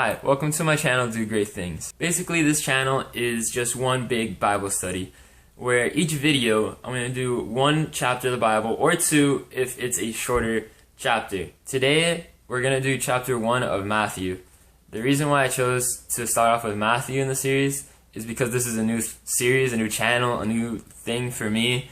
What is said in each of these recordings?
Hi, welcome to my channel, Do Great Things. Basically, this channel is just one big Bible study, where each video, I'm going to do one chapter of the Bible, or two if it's a shorter chapter. Today, we're going to do chapter 1 of Matthew. The reason why I chose to start off with Matthew in the series is because this is a new series, a new channel, a new thing for me.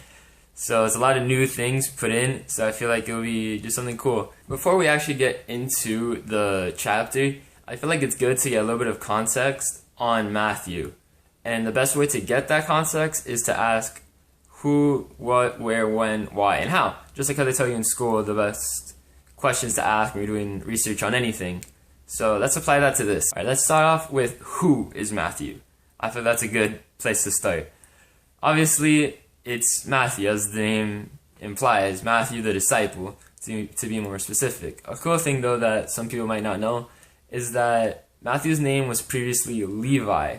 So it's a lot of new things put in, so I feel like it'll be just something cool. Before we actually get into the chapter, I feel like it's good to get a little bit of context on Matthew. And the best way to get that context is to ask who, what, where, when, why, and how. Just like how they tell you in school, the best questions to ask when you're doing research on anything. So let's apply that to this. Alright, let's start off with who is Matthew. I feel that's a good place to start. Obviously, it's Matthew, as the name implies, Matthew the disciple, to be more specific. A cool thing though that some people might not know is that Matthew's name was previously Levi,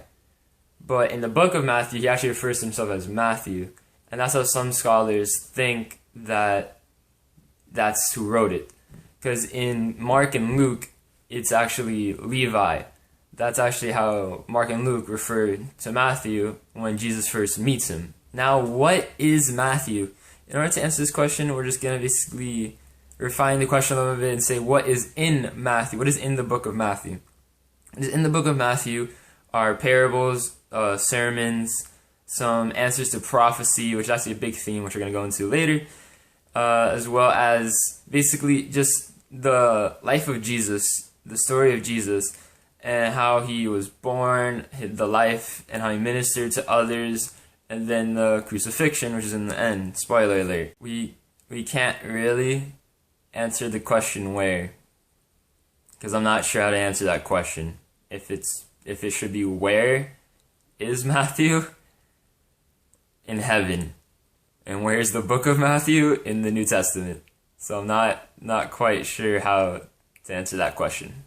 but in the book of Matthew he actually refers to himself as Matthew, and that's how some scholars think that that's who wrote it, because in Mark and Luke it's actually Levi. That's actually how Mark and Luke referred to Matthew when Jesus first meets him. Now, what is Matthew? In order to answer this question, we're just going to basically refine the question a little bit and say what is in Matthew. What is in the book of Matthew? What is in the book of Matthew are parables, sermons, some answers to prophecy, which is actually a big theme, which we're going to go into later, as well as basically just the life of Jesus, the story of Jesus, and how he was born, the life, and how he ministered to others, and then the crucifixion, which is in the end. Spoiler alert. We can't really answer the question where, because I'm not sure how to answer that question. If it should be where is Matthew? In heaven. And where's the book of Matthew? In the New Testament. So I'm not quite sure how to answer that question.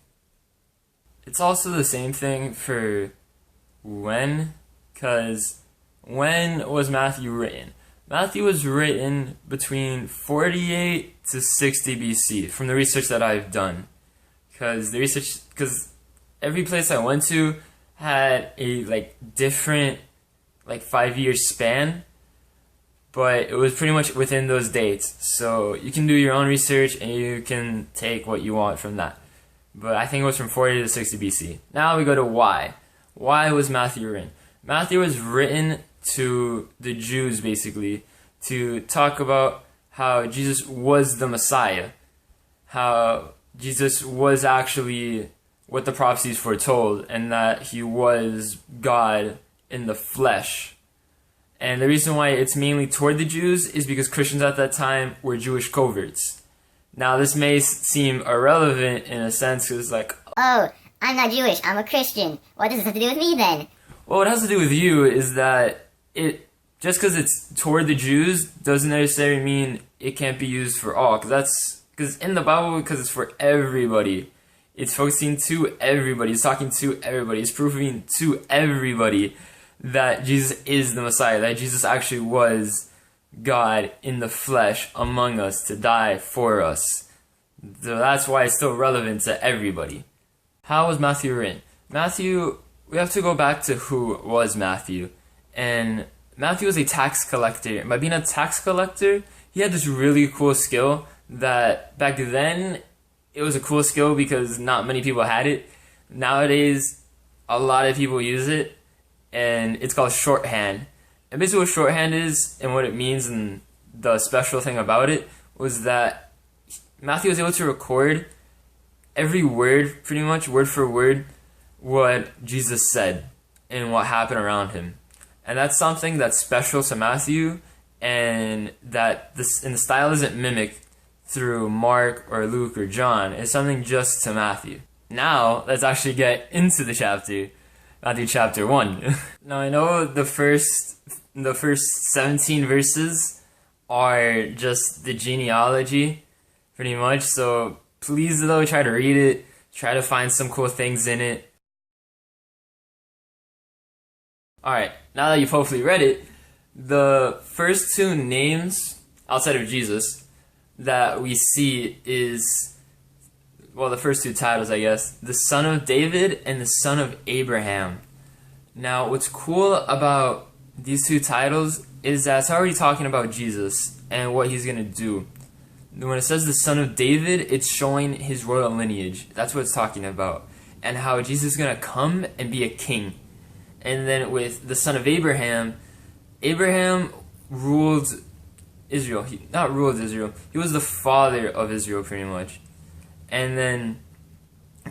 It's also the same thing for when, because when was Matthew written? Matthew was written between 48 to 60 BC from the research that I've done. Because every place I went to had a different 5-year span, but it was pretty much within those dates. So you can do your own research and you can take what you want from that. But I think it was from 40 to 60 BC. Now we go to why. Why was Matthew written? Matthew was written to the Jews, basically, to talk about how Jesus was the Messiah, how Jesus was actually what the prophecies foretold, and that he was God in the flesh. And the reason why it's mainly toward the Jews is because Christians at that time were Jewish converts. Now this may seem irrelevant in a sense, because oh, I'm not Jewish, I'm a Christian. What does this have to do with me then? Well, what it has to do with you is that just because it's toward the Jews doesn't necessarily mean it can't be used for all. Because in the Bible, because it's for everybody, it's focusing to everybody, it's talking to everybody, it's proving to everybody that Jesus is the Messiah, that Jesus actually was God in the flesh among us to die for us. So that's why it's still relevant to everybody. How was Matthew written? We have to go back to who was Matthew. And Matthew was a tax collector. And by being a tax collector, he had this really cool skill that back then, it was a cool skill because not many people had it. Nowadays, a lot of people use it, and it's called shorthand. And basically what shorthand is and what it means, and the special thing about it was that Matthew was able to record every word, pretty much word for word, what Jesus said and what happened around him. And that's something that's special to Matthew, and that the style isn't mimicked through Mark or Luke or John. It's something just to Matthew. Now, let's actually get into the chapter. Matthew chapter 1. Now I know the first 17 verses are just the genealogy, pretty much. So please though, try to read it. Try to find some cool things in it. Alright, now that you've hopefully read it, the first two names outside of Jesus that we see is well, the first two titles, I guess, the son of David and the son of Abraham. Now, what's cool about these two titles is that it's already talking about Jesus and what he's going to do. When it says the son of David, it's showing his royal lineage. That's what it's talking about. And how Jesus is going to come and be a king. And then with the son of Abraham, Abraham ruled Israel. Not ruled Israel. He was the father of Israel, pretty much. And then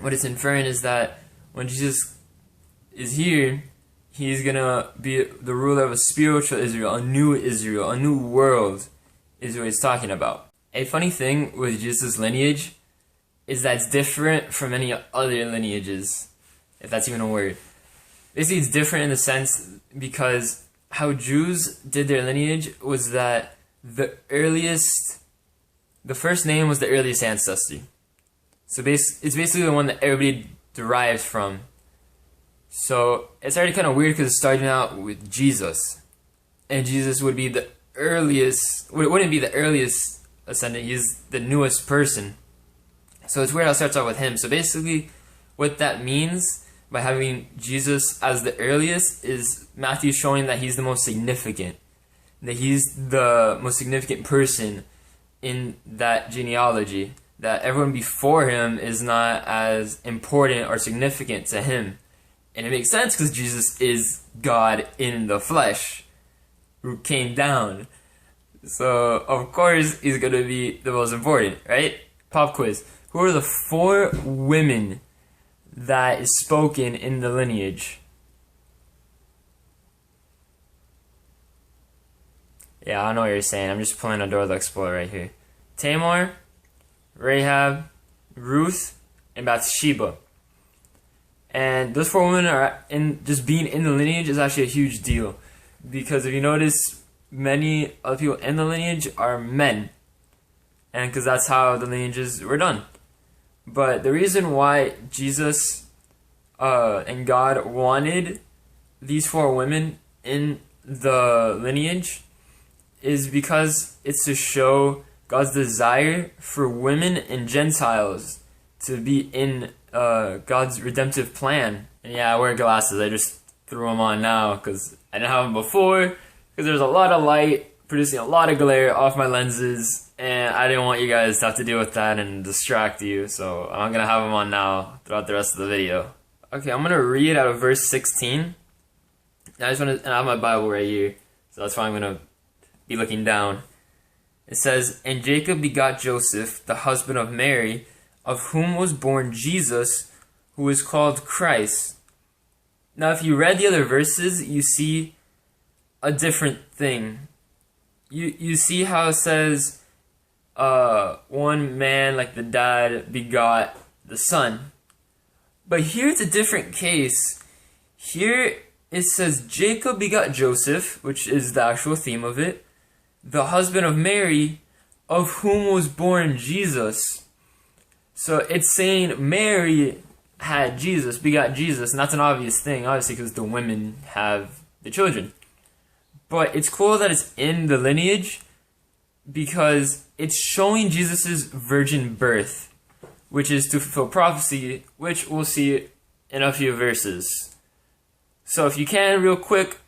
what it's inferring is that when Jesus is here, he's going to be the ruler of a spiritual Israel, a new world is what he's talking about. A funny thing with Jesus' lineage is that it's different from any other lineages, if that's even a word. Basically, it's different in the sense because how Jews did their lineage was that the first name was the earliest ancestry. So it's basically the one that everybody derives from. So it's already kind of weird because it's starting out with Jesus. And Jesus would be the earliest, wouldn't be the earliest ascendant, he's the newest person. So it's weird how it starts out with him. So basically, what that means by having Jesus as the earliest is Matthew showing that he's the most significant. That he's the most significant person in that genealogy. That everyone before him is not as important or significant to him. And it makes sense because Jesus is God in the flesh who came down. So, of course, he's going to be the most important, right? Pop quiz. Who are the 4 women that is spoken in the lineage? Yeah, I know what you're saying. I'm just pulling a Dora the Explorer right here. Tamar, Rahab, Ruth, and Bathsheba. And those 4 women are just being in the lineage is actually a huge deal. Because if you notice, many other people in the lineage are men. And because that's how the lineages were done. But the reason why Jesus and God wanted these 4 women in the lineage is because it's to show God's desire for women and Gentiles to be in God's redemptive plan. And yeah, I wear glasses. I just threw them on now because I didn't have them before. Because there's a lot of light producing a lot of glare off my lenses, and I didn't want you guys to have to deal with that and distract you, so I'm going to have them on now throughout the rest of the video. Okay, I'm going to read out of verse 16. I have my Bible right here, so that's why I'm going to be looking down. It says, "And Jacob begot Joseph, the husband of Mary, of whom was born Jesus, who is called Christ." Now, if you read the other verses, you see a different thing. You see how it says one man, like the dad, begot the son. But here it's a different case. Here it says Jacob begot Joseph, which is the actual theme of it, the husband of Mary, of whom was born Jesus. So it's saying Mary had Jesus, begot Jesus, and that's an obvious thing, obviously, because the women have the children. But it's cool that it's in the lineage because it's showing Jesus' virgin birth, which is to fulfill prophecy, which we'll see in a few verses. So if you can, real quick,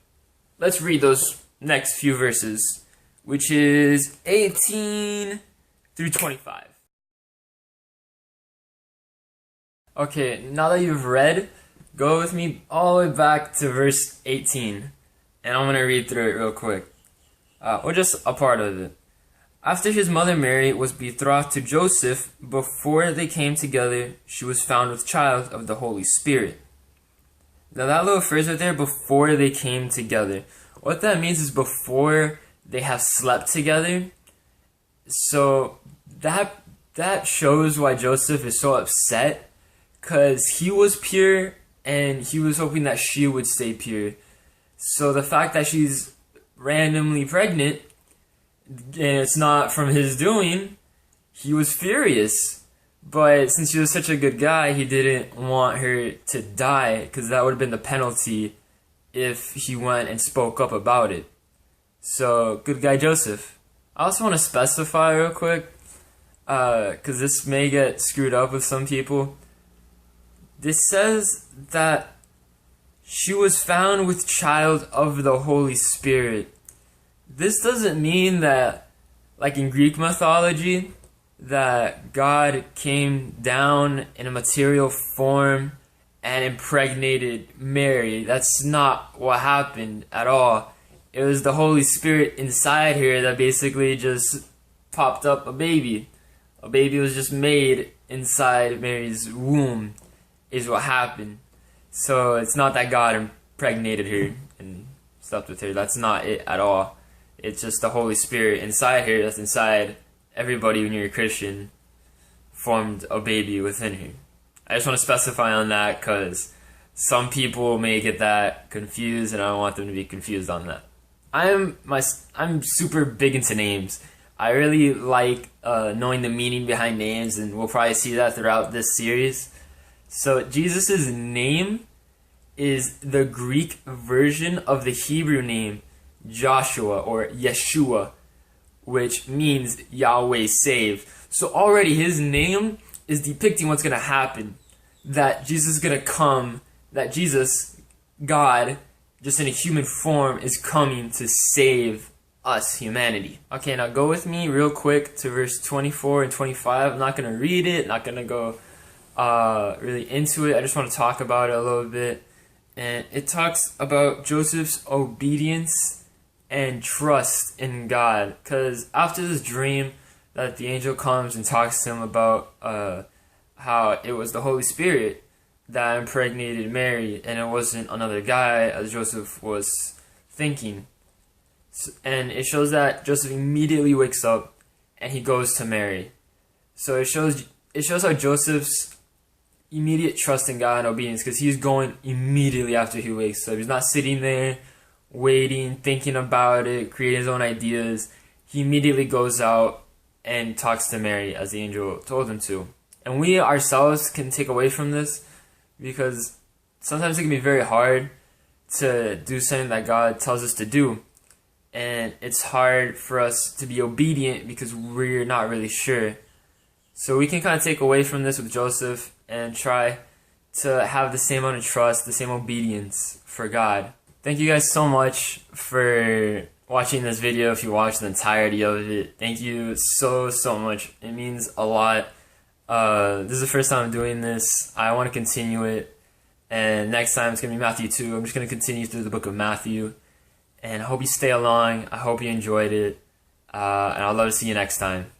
let's read those next few verses, which is 18 through 25. Okay, now that you've read, go with me all the way back to verse 18. And I'm going to read through it real quick. Or just a part of it. "After his mother Mary was betrothed to Joseph, before they came together, she was found with child of the Holy Spirit." Now that little phrase right there, before they came together. What that means is before they have slept together. So that shows why Joseph is so upset. Because he was pure and he was hoping that she would stay pure. So the fact that she's randomly pregnant, and it's not from his doing, he was furious. But since he was such a good guy, he didn't want her to die, because that would have been the penalty if he went and spoke up about it. So, good guy Joseph. I also want to specify real quick, because this may get screwed up with some people. This says that she was found with child of the Holy Spirit. This doesn't mean that, like in Greek mythology, that God came down in a material form and impregnated Mary. That's not what happened at all. It was the Holy Spirit inside her that basically just popped up a baby. A baby was just made inside Mary's womb, is what happened. So it's not that God impregnated her and slept with her. That's not it at all. It's just the Holy Spirit inside her, that's inside everybody when you're a Christian, formed a baby within her. I just want to specify on that because some people may get that confused, and I don't want them to be confused on that. I'm super big into names. I really like knowing the meaning behind names, and we'll probably see that throughout this series. So Jesus' name is the Greek version of the Hebrew name Joshua or Yeshua, which means Yahweh saved. So already his name is depicting what's going to happen. That Jesus is going to come, that Jesus, God, just in a human form, is coming to save us, humanity. Okay, now go with me real quick to verse 24 and 25. I'm not going to read it, not going to go really into it. I just want to talk about it a little bit. And it talks about Joseph's obedience and trust in God. Because after this dream that the angel comes and talks to him about how it was the Holy Spirit that impregnated Mary and it wasn't another guy as Joseph was thinking. And it shows that Joseph immediately wakes up and he goes to Mary. So it shows how Joseph's immediate trust in God and obedience, because he's going immediately after he wakes up. He's not sitting there waiting, thinking about it, creating his own ideas. He immediately goes out and talks to Mary as the angel told him to. And we ourselves can take away from this, because sometimes it can be very hard to do something that God tells us to do. And it's hard for us to be obedient because we're not really sure. So we can kind of take away from this with Joseph and try to have the same amount of trust, the same obedience for God. Thank you guys so much for watching this video. If you watched the entirety of it, thank you so much. It means a lot. This is the first time I'm doing this. I want to continue it, and next time it's going to be Matthew 2. I'm just going to continue through the book of Matthew, and I hope you stay along. I hope you enjoyed it, and I'd love to see you next time.